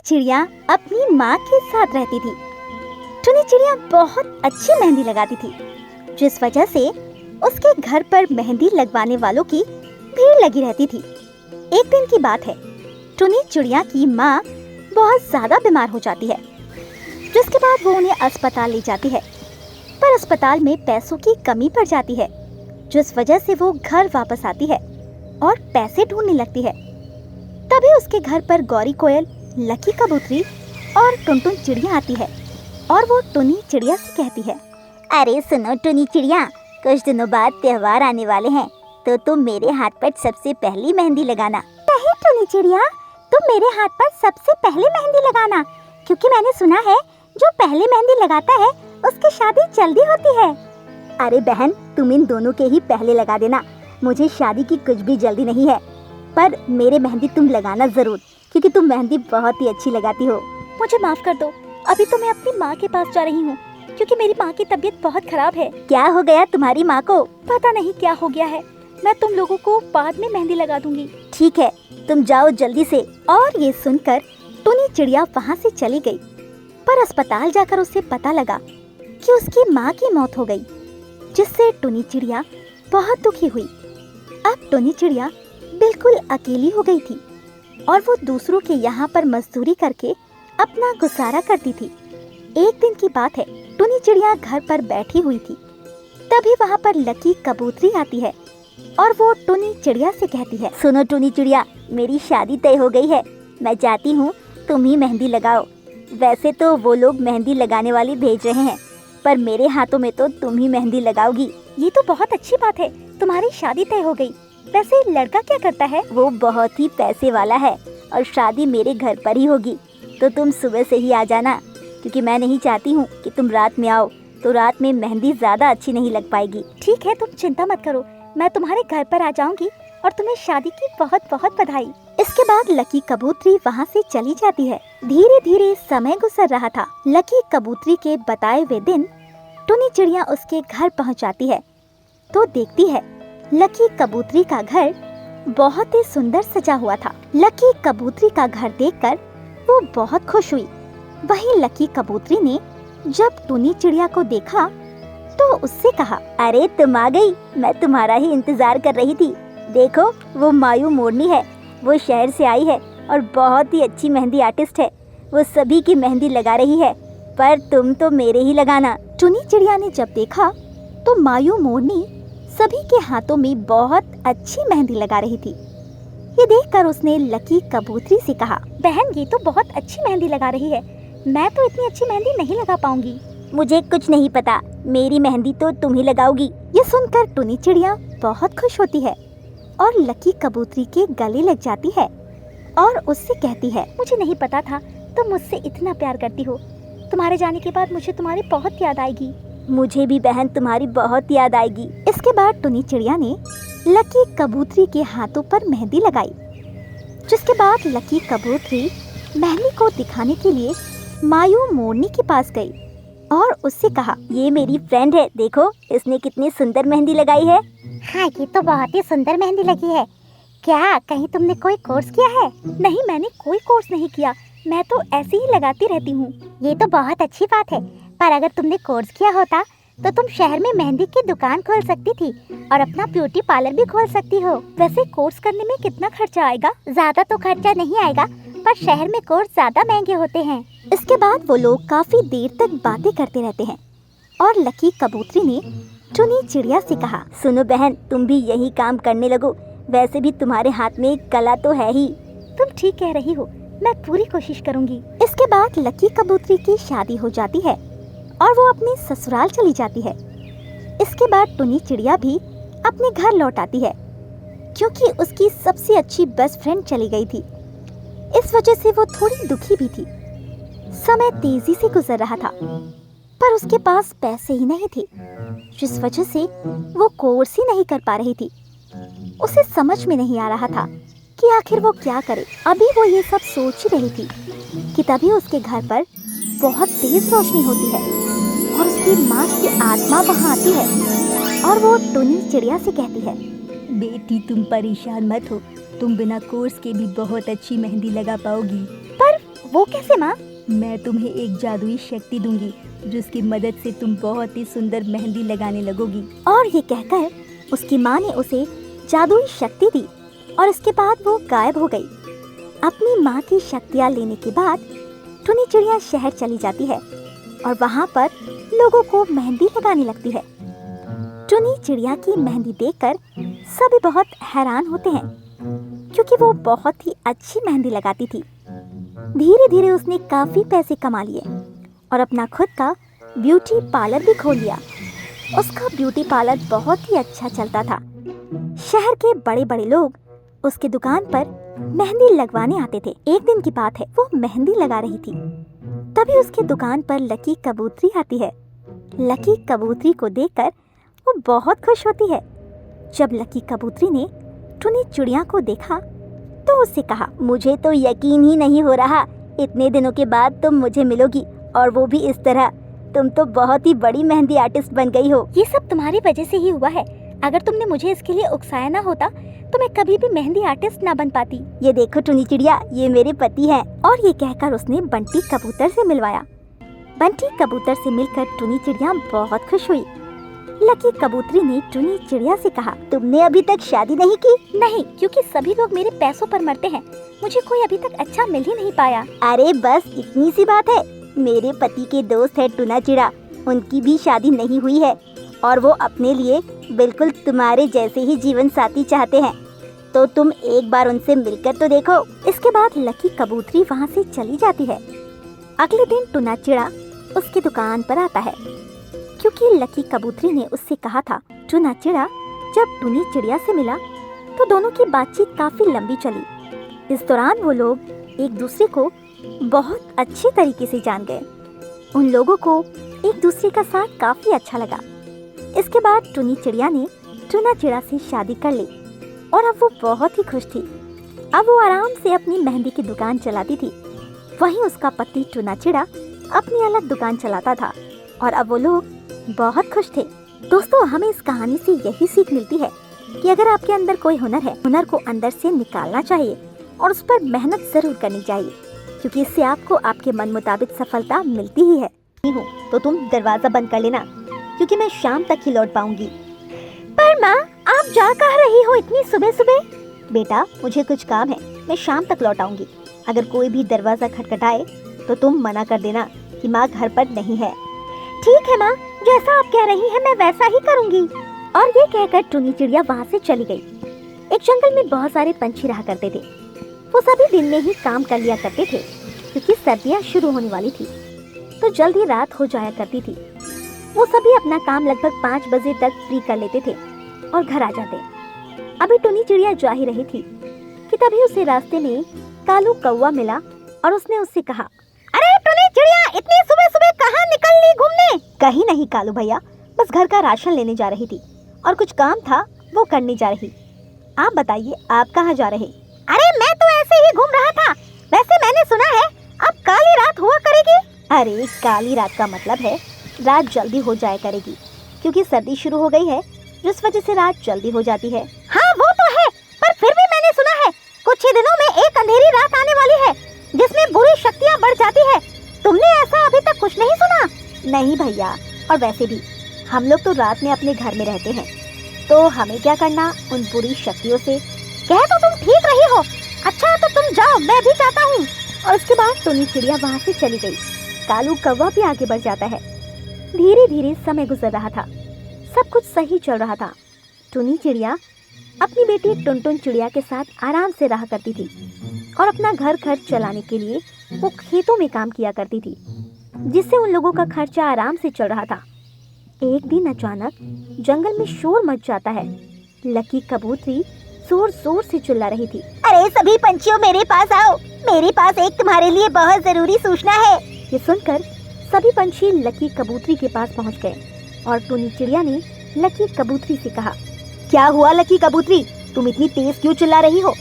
चिड़िया अपनी माँ के साथ रहती थी। टुनी चिड़िया बहुत अच्छी मेहंदी लगाती थी, जिस वजह से उसके घर पर मेहंदी लगवाने वालों की भीड़ लगी रहती थी। एक दिन की बात है, टुनी चिड़िया की माँ बहुत ज्यादा बीमार हो जाती है, जिसके बाद वो उन्हें अस्पताल ले जाती है। पर अस्पताल में पैसों की कमी पड़ जाती है, जिस वजह से वो घर वापस आती है और पैसे ढूंढने लगती है। तभी उसके घर पर गौरी कोयल, लकी कबूतरी और टुनटुन चिड़िया आती है और वो टुनी चिड़िया से कहती है, अरे सुनो टुनी चिड़िया, कुछ दिनों बाद त्योहार आने वाले हैं, तो तुम मेरे हाथ पर सबसे पहली मेहंदी लगाना। नहीं टुनी चिड़िया, तुम मेरे हाथ पर सबसे पहले मेहंदी लगाना, क्योंकि मैंने सुना है जो पहले मेहंदी लगाता है उसकी शादी जल्दी होती है। अरे बहन, तुम इन दोनों के ही पहले लगा देना, मुझे शादी की कुछ भी जल्दी नहीं है, पर मेरे मेहंदी तुम लगाना जरूर, क्योंकि तुम मेहंदी बहुत ही अच्छी लगाती हो। मुझे माफ कर दो, अभी तो मैं अपनी माँ के पास जा रही हूँ, क्योंकि मेरी माँ की तबीयत बहुत खराब है। क्या हो गया तुम्हारी माँ को? पता नहीं क्या हो गया है, मैं तुम लोगों को बाद में मेहंदी लगा दूंगी। ठीक है, तुम जाओ जल्दी से। और ये सुनकर टुनी चिड़िया वहाँ से चली गई। पर अस्पताल जाकर उसे पता लगा कि उसकी माँ की मौत हो गई, जिससे टुनी चिड़िया बहुत दुखी हुई। अब टुनी चिड़िया बिल्कुल अकेली हो गई थी और वो दूसरों के यहाँ पर मजदूरी करके अपना गुजारा करती थी। एक दिन की बात है, टुनी चिड़िया घर पर बैठी हुई थी। तभी वहाँ पर लकी कबूतरी आती है और वो टुनी चिड़िया से कहती है, सुनो टुनी चिड़िया, मेरी शादी तय हो गई है, मैं चाहती हूँ तुम ही मेहंदी लगाओ। वैसे तो वो लोग मेहंदी लगाने वाली भेज रहे हैं, पर मेरे हाथों में तो तुम ही मेहंदी लगाओगी। ये तो बहुत अच्छी बात है, तुम्हारी शादी तय हो गई। वैसे लड़का क्या करता है? वो बहुत ही पैसे वाला है और शादी मेरे घर पर ही होगी, तो तुम सुबह से ही आ जाना, क्योंकि मैं नहीं चाहती हूँ कि तुम रात में आओ, तो रात में मेहंदी ज्यादा अच्छी नहीं लग पाएगी। ठीक है, तुम चिंता मत करो, मैं तुम्हारे घर पर आ जाऊंगी और तुम्हें शादी की बहुत बहुत बधाई। इसके बाद लकी कबूतरी वहाँ से चली जाती है। धीरे धीरे समय गुजर रहा था। लकी कबूतरी के बताए हुए दिन टुनी चिड़िया उसके घर पहुँच जाती है, तो देखती है लकी कबूतरी का घर बहुत ही सुंदर सजा हुआ था। लकी कबूतरी का घर देखकर वो बहुत खुश हुई। वहीं लकी कबूतरी ने जब टुनी चिड़िया को देखा तो उससे कहा, अरे तुम आ गई, मैं तुम्हारा ही इंतजार कर रही थी। देखो वो मायू मोरनी है, वो शहर से आई है और बहुत ही अच्छी मेहंदी आर्टिस्ट है। वो सभी की मेहंदी लगा रही है, पर तुम तो मेरे ही लगाना। टुनी चिड़िया ने जब देखा तो मायू मोरनी सभी के हाथों में बहुत अच्छी मेहंदी लगा रही थी। ये देखकर उसने लकी कबूतरी से कहा, बहन ये तो बहुत अच्छी मेहंदी लगा रही है, मैं तो इतनी अच्छी मेहंदी नहीं लगा पाऊंगी। मुझे कुछ नहीं पता, मेरी मेहंदी तो तुम ही लगाओगी। ये सुनकर टुनी चिड़िया बहुत खुश होती है और लकी कबूतरी के गले लग जाती है और उससे कहती है, मुझे नहीं पता था तुम मुझसे इतना प्यार करती हो। तुम्हारे जाने के बाद मुझे तुम्हारी बहुत याद आएगी। मुझे भी बहन तुम्हारी बहुत याद आएगी। इसके बाद टुनी चिड़िया ने लकी कबूतरी के हाथों पर मेहंदी लगाई, जिसके बाद लकी कबूतरी मेहंदी को दिखाने के लिए मायू मोरनी के पास गई और उससे कहा, ये मेरी फ्रेंड है, देखो इसने कितनी सुंदर मेहंदी लगाई है। हाँ ये तो बहुत ही सुंदर मेहंदी लगी है। क्या कहीं तुमने कोई कोर्स किया है? नहीं, मैंने कोई कोर्स नहीं किया, मैं तो ऐसे ही लगाती रहती हूँ। ये तो बहुत अच्छी बात है, पर अगर तुमने कोर्स किया होता तो तुम शहर में मेहंदी की दुकान खोल सकती थी और अपना ब्यूटी पार्लर भी खोल सकती हो। वैसे कोर्स करने में कितना खर्चा आएगा? ज्यादा तो खर्चा नहीं आएगा, पर शहर में कोर्स ज्यादा महंगे होते हैं। इसके बाद वो लोग काफी देर तक बातें करते रहते हैं और लकी कबूतरी ने टुनी चिड़िया से कहा, सुनो बहन, तुम भी यही काम करने लगो, वैसे भी तुम्हारे हाथ में कला तो है ही। तुम ठीक कह रही हो, मैं पूरी कोशिश करूंगी। इसके बाद लकी कबूतरी की शादी हो जाती है और वो अपने ससुराल चली जाती है। इसके बाद टुनी चिड़िया भी अपने घर लौट आती है, क्योंकि उसकी सबसे अच्छी बेस्ट फ्रेंड चली गई थी। इस वजह से वो थोड़ी दुखी भी थी। समय तेजी से गुजर रहा था, पर उसके पास पैसे ही नहीं थे, जिस वजह से वो कोर्स ही नहीं कर पा रही थी। उसे समझ में नहीं आ रहा था कि आखिर वो क्या करे। अभी वो ये सब सोच ही रही थी कि तभी उसके घर पर बहुत तेज रोशनी होती है और उसकी माँ की आत्मा वहाँ आती है और वो टुनी चिड़िया से कहती है, बेटी तुम परेशान मत हो, तुम बिना कोर्स के भी बहुत अच्छी मेहंदी लगा पाओगी। पर वो कैसे माँ? मैं तुम्हें एक जादुई शक्ति दूंगी जिसकी मदद से तुम बहुत ही सुंदर मेहंदी लगाने लगोगी। और ये कहकर उसकी माँ ने उसे जादुई शक्ति दी और इसके बाद वो गायब हो गई। अपनी माँ की शक्तियाँ लेने के बाद टुनी चिड़िया शहर चली जाती है और वहाँ पर लोगों को मेहंदी लगाने लगती है। टुनी चिड़िया की मेहंदी देखकर सभी बहुत हैरान होते हैं क्योंकि वो बहुत ही अच्छी मेहंदी लगाती थी। धीरे धीरे उसने काफी पैसे कमा लिए और अपना खुद का ब्यूटी पार्लर भी खोल लिया। उसका ब्यूटी पार्लर बहुत ही अच्छा चलता था। शहर के बड़े बड़े लोग उसके दुकान पर मेहंदी लगवाने आते थे। एक दिन की बात है, वो मेहंदी लगा रही थी, तभी उसके दुकान पर लकी कबूतरी आती है। लकी कबूतरी को देखकर वो बहुत खुश होती है। जब लकी कबूतरी ने टुनी चिड़िया को देखा तो उससे कहा, मुझे तो यकीन ही नहीं हो रहा, इतने दिनों के बाद तुम मुझे मिलोगी और वो भी इस तरह। तुम तो बहुत ही बड़ी मेहंदी आर्टिस्ट बन गई हो। ये सब तुम्हारी वजह से ही हुआ है। अगर तुमने मुझे इसके लिए उकसाया ना होता तो मैं कभी भी मेहंदी आर्टिस्ट ना बन पाती। ये देखो टुनी चिड़िया, ये मेरे पति हैं। और ये कहकर उसने बंटी कबूतर से मिलवाया। बंटी कबूतर से मिलकर टुनी चिड़िया बहुत खुश हुई। लकी कबूतरी ने टुनी चिड़िया से कहा, तुमने अभी तक शादी नहीं की? नहीं, क्योंकि सभी लोग मेरे पैसों पर मरते हैं। मुझे कोई अभी तक अच्छा मिल ही नहीं पाया। अरे बस इतनी सी बात है। मेरे पति के दोस्त है टुना चिड़ा, उनकी भी शादी नहीं हुई है और वो अपने लिए बिल्कुल तुम्हारे जैसे ही जीवन साथी चाहते हैं। तो तुम एक बार उनसे मिलकर तो देखो। इसके बाद लकी कबूतरी वहाँ से चली जाती है। अगले दिन टुना चिड़ा उसकी दुकान पर आता है क्योंकि लकी कबूतरी ने उससे कहा था। टुना चिड़ा जब टुनी चिड़िया से मिला तो दोनों की बातचीत काफी लंबी चली। इस दौरान वो लोग एक दूसरे को बहुत अच्छे तरीके से जान गए। उन लोगों को एक दूसरे का साथ काफी अच्छा लगा। इसके बाद टुनी चिड़िया ने टुना चिड़ा से शादी कर ली और अब वो बहुत ही खुश थी। अब वो आराम से अपनी मेहंदी की दुकान चलाती थी। वहीं उसका पति टुना चिड़ा अपनी अलग दुकान चलाता था और अब वो लोग बहुत खुश थे। दोस्तों, हमें इस कहानी से यही सीख मिलती है कि अगर आपके अंदर कोई हुनर है, हुनर को अंदर से निकालना चाहिए और उस पर मेहनत जरूर करनी चाहिए, क्योंकि इससे आपको आपके मन मुताबिक सफलता मिलती ही है। तो तुम दरवाजा बंद कर लेना, क्योंकि मैं शाम तक ही लौट पाऊंगी। पर माँ, आप जा कहाँ रही हो इतनी सुबह सुबह? बेटा, मुझे कुछ काम है, मैं शाम तक लौट आऊंगी। अगर कोई भी दरवाजा खटखटाए तो तुम मना कर देना कि माँ घर पर नहीं है। ठीक है माँ, जैसा आप कह रही हैं मैं वैसा ही करूँगी। और ये कहकर टुनी चिड़िया वहाँ से चली गई। एक जंगल में बहुत सारे पंछी रहा करते थे। वो सभी दिन में ही काम कर लिया करते थे क्योंकि सर्दियाँ शुरू होने वाली थी, तो जल्द ही रात हो जाया करती थी। वो सभी अपना काम लगभग 5 बजे तक फ्री कर लेते थे और घर आ जाते। अभी टुनी चिड़िया जा ही रही थी कि तभी उसे रास्ते में कालू कौवा मिला और उसने उससे कहा, अरे टुनी चिड़िया, इतनी सुबह सुबह कहाँ निकल ली घूमने? कहीं नहीं कालू भैया, बस घर का राशन लेने जा रही थी और कुछ काम था वो करने जा रही। आप बताइए, आप कहाँ जा रहे? अरे मैं तो ऐसे ही घूम रहा था। वैसे मैंने सुना है अब काली रात हुआ करेगी। अरे काली रात का मतलब है रात जल्दी हो जाया करेगी, क्योंकि सर्दी शुरू हो गई है, जिस वजह से रात जल्दी हो जाती है। हाँ वो तो है, पर फिर भी मैंने सुना है कुछ ही दिनों में एक अंधेरी रात आने वाली है जिसमें बुरी शक्तियाँ बढ़ जाती है। तुमने ऐसा अभी तक कुछ नहीं सुना? नहीं भैया, और वैसे भी हम लोग तो रात में अपने घर में रहते हैं, तो हमें क्या करना उन बुरी शक्तियों से। कह तो तुम ठीक रही हो। अच्छा तो तुम जाओ, मैं भी जाता हूँ। और उसके बाद टुनी चिड़िया वहाँ से चली गई। कालू कौवा भी आगे बढ़ जाता है। धीरे धीरे समय गुजर रहा था, सब कुछ सही चल रहा था। टुनी चिड़िया अपनी बेटी टुनटुन चिड़िया के साथ आराम से रहा करती थी और अपना घर खर्च चलाने के लिए वो खेतों में काम किया करती थी, जिससे उन लोगों का खर्चा आराम से चल रहा था। एक दिन अचानक जंगल में शोर मच जाता है। लकी कबूतरी जोर जोर से चिल्ला रही थी, अरे सभी पंछियों मेरे पास आओ, मेरे पास एक तुम्हारे लिए बहुत जरूरी सूचना है। ये सुनकर सभी पंछी लकी कबूतरी के पास पहुंच गए और टुनी चिड़िया ने लकी कबूतरी से कहा, क्या हुआ लकी कबूतरी, तुम इतनी तेज क्यों चिल्ला रही हो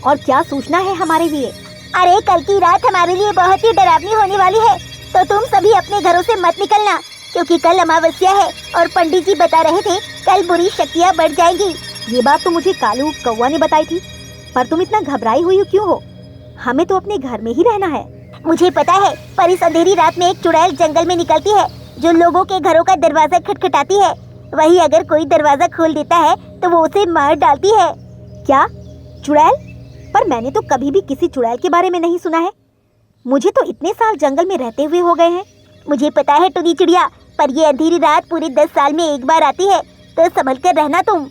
और क्या सूचना है हमारे लिए? अरे कल की रात हमारे लिए बहुत ही डरावनी होने वाली है, तो तुम सभी अपने घरों से मत निकलना, क्योंकि कल अमावस्या है और पंडित जी बता रहे थे कल बुरी शक्तियाँ बढ़ जाएंगी। ये बात तो मुझे कालू कौवा ने बताई थी, पर तुम इतना घबराई हुई क्यों हो? हमें तो अपने घर में ही रहना है। मुझे पता है, पर इस अंधेरी रात में एक चुड़ैल जंगल में निकलती है जो लोगों के घरों का दरवाजा खटखटाती है। वही अगर कोई दरवाजा खोल देता है तो वो उसे मार डालती है। क्या? चुड़ैल? पर मैंने तो कभी भी किसी चुड़ैल के बारे में नहीं सुना है। मुझे तो इतने साल जंगल में रहते हुए हो गए हैं। मुझे पता है टुनी चिड़िया, पर ये अंधेरी रात पूरे 10 साल में एक बार आती है, तो संभल कर रहना तुम।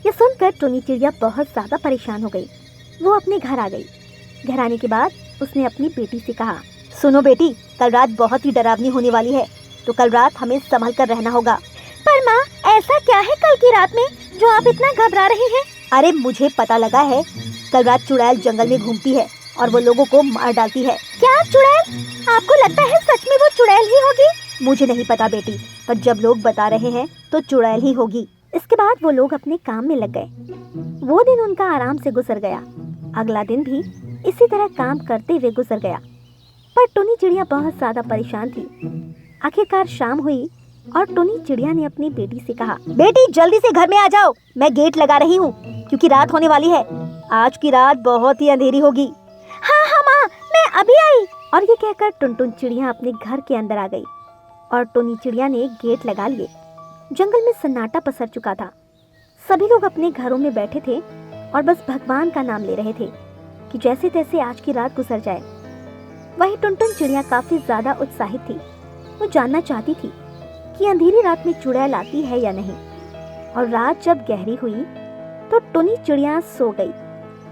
ये सुनकर टुनी चिड़िया बहुत ज़्यादा परेशान हो गई। वो अपने घर आ गई। घर आने के बाद उसने अपनी बेटी से कहा, सुनो बेटी, कल रात बहुत ही डरावनी होने वाली है, तो कल रात हमें संभल कर रहना होगा। पर माँ, ऐसा क्या है कल की रात में जो आप इतना घबरा रही हैं? अरे मुझे पता लगा है, कल रात चुड़ैल जंगल में घूमती है और वो लोगों को मार डालती है। क्या चुड़ैल? आपको लगता है सच में वो चुड़ैल ही होगी? मुझे नहीं पता बेटी, पर जब लोग बता रहे हैं तो चुड़ैल ही होगी। इसके बाद वो लोग अपने काम में लग गए। वो दिन उनका आराम से गुजर गया। अगला दिन भी इसी तरह काम करते हुए गुजर गया। पर टुनी चिड़िया बहुत ज़्यादा परेशान थी। आखिरकार शाम हुई और टुनी चिड़िया ने अपनी बेटी से कहा, बेटी जल्दी से घर में आ जाओ, मैं गेट लगा रही हूँ क्योंकि रात होने वाली है। आज की रात बहुत ही अंधेरी होगी। हाँ हाँ माँ, मैं अभी आई। और ये कहकर टुनटुन चिड़िया अपने घर के अंदर आ गई और टुनी चिड़िया ने गेट लगा लिए। जंगल में सन्नाटा पसर चुका था। सभी लोग अपने घरों में बैठे थे और बस भगवान का नाम ले रहे थे कि जैसे तैसे आज की रात गुजर जाए। वही टुनटुन चिड़िया काफी ज्यादा उत्साहित थी। वो जानना चाहती थी कि अंधेरी रात में चुड़ैल आती है या नहीं। और रात जब गहरी हुई तो टुनी चिड़िया सो गई,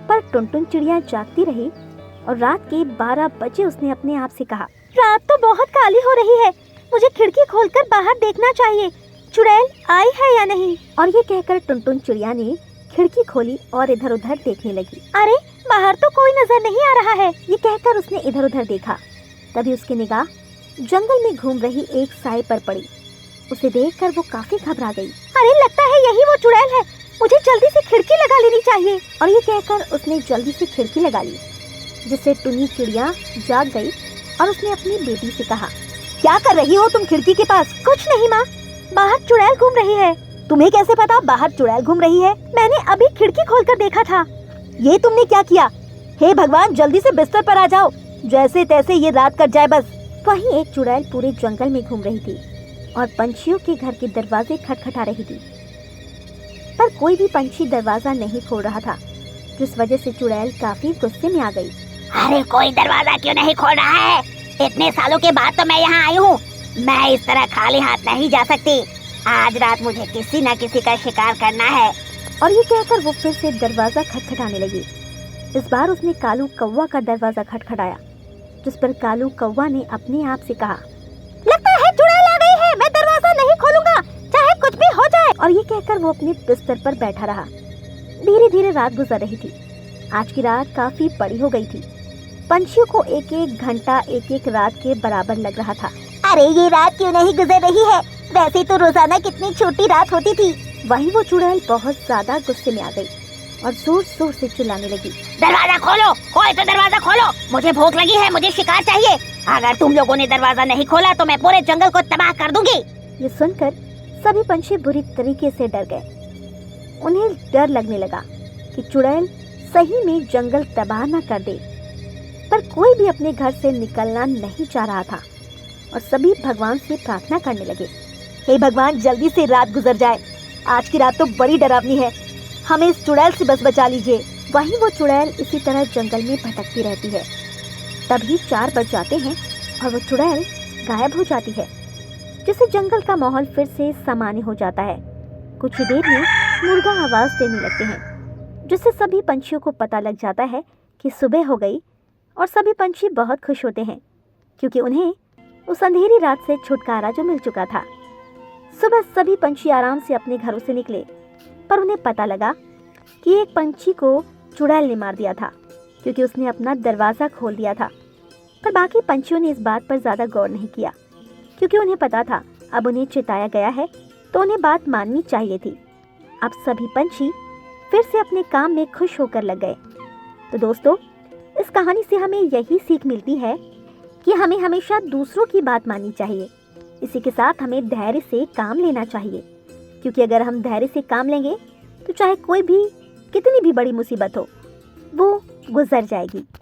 पर टुनटुन चिड़िया जागती रही और रात के 12 बजे उसने अपने आप से कहा, रात तो बहुत काली हो रही है, मुझे खिड़की खोलकर बाहर देखना चाहिए, चुड़ैल आई है या नहीं। और ये कहकर टुनटुन चिड़िया ने खिड़की खोली और इधर उधर देखने लगी। अरे बाहर तो कोई नजर नहीं आ रहा है। ये कहकर उसने इधर उधर देखा। तभी उसकी निगाह जंगल में घूम रही एक साए पर पड़ी। उसे देखकर वो काफी घबरा गई। अरे लगता है यही वो चुड़ैल है, मुझे जल्दी से खिड़की लगा लेनी चाहिए। और ये कहकर उसने जल्दी से खिड़की लगा ली, जिससे टुनी चिड़िया जाग गई और उसने अपनी बेटी से कहा, क्या कर रही हो तुम खिड़की के पास? कुछ नहीं माँ, बाहर चुड़ैल घूम रही है। तुम्हें कैसे पता बाहर चुड़ैल घूम रही है? मैंने अभी खिड़की खोलकर देखा था। ये तुमने क्या किया? हे भगवान, जल्दी से बिस्तर पर आ जाओ, जैसे तैसे ये रात कट जाए बस। वहीं एक चुड़ैल पूरे जंगल में घूम रही थी और पंछियों के घर के दरवाजे खटखटा रही थी, पर कोई भी पंछी दरवाजा नहीं खोल रहा था, जिस वजह से चुड़ैल काफी गुस्से में आ गई। अरे कोई दरवाजा क्यों नहीं खोल रहा है? इतने सालों के बाद तो मैं यहाँ आई हूँ, मैं इस तरह खाली हाथ नहीं जा सकती। आज रात मुझे किसी न किसी का शिकार करना है। और ये कहकर वो फिर से दरवाजा खटखटाने लगी। इस बार उसने कालू कौवा का दरवाजा खटखटाया, जिस पर कालू कौवा ने अपने आप से कहा, लगता है चुड़ैल आ गई है, मैं दरवाजा नहीं खोलूंगा, चाहे कुछ भी हो जाए। और ये कहकर वो अपने बिस्तर पर बैठा रहा। धीरे धीरे रात गुजर रही थी। आज की रात काफी बड़ी हो गई थी। पंछियों को एक एक घंटा एक एक रात के बराबर लग रहा था। अरे ये रात क्यों नहीं गुजर रही है? वैसे तो रोजाना कितनी छोटी रात होती थी। वहीं वो चुड़ैल बहुत ज्यादा गुस्से में आ गई और जोर जोर से चिल्लाने लगी, दरवाजा खोलो, कोई तो दरवाजा खोलो, मुझे भूख लगी है, मुझे शिकार चाहिए। अगर तुम लोगों ने दरवाजा नहीं खोला तो मैं पूरे जंगल को तबाह कर दूंगी। ये सुनकर सभी पंछी बुरी तरीके से डर गए। उन्हें डर लगने लगा कि चुड़ैल सही में जंगल तबाह न कर दे, पर कोई भी अपने घर से निकलना नहीं चाह रहा था और सभी भगवान से प्रार्थना करने लगे, हे भगवान, जल्दी से रात गुजर जाए। आज की रात तो बड़ी डरावनी है, हमें इस चुड़ैल से बस बचा लीजिए। वहीं वो चुड़ैल इसी तरह जंगल में भटकती रहती है। तभी 4 बज जाते हैं और वो चुड़ैल गायब हो जाती है, जिससे जंगल का माहौल फिर से सामान्य हो जाता है। कुछ ही देर में मुर्गा आवाज देने लगते हैं, जिससे सभी पंछियों को पता लग जाता है कि सुबह हो गई और सभी पंछी बहुत खुश होते हैं, क्योंकि उन्हें उस अंधेरी रात से छुटकारा जो मिल चुका था। सुबह सभी पंछी आराम से अपने घरों से निकले, पर उन्हें पता लगा कि एक पंछी को चुड़ैल ने मार दिया था, क्योंकि उसने अपना दरवाज़ा खोल दिया था। पर बाकी पंछियों ने इस बात पर ज़्यादा गौर नहीं किया, क्योंकि उन्हें पता था अब उन्हें चिताया गया है तो उन्हें बात माननी चाहिए थी। अब सभी पंछी फिर से अपने काम में खुश होकर लग गए। तो दोस्तों, इस कहानी से हमें यही सीख मिलती है कि हमें हमेशा दूसरों की बात माननी चाहिए। इसी के साथ हमें धैर्य से काम लेना चाहिए, क्योंकि अगर हम धैर्य से काम लेंगे तो चाहे कोई भी कितनी भी बड़ी मुसीबत हो, वो गुजर जाएगी।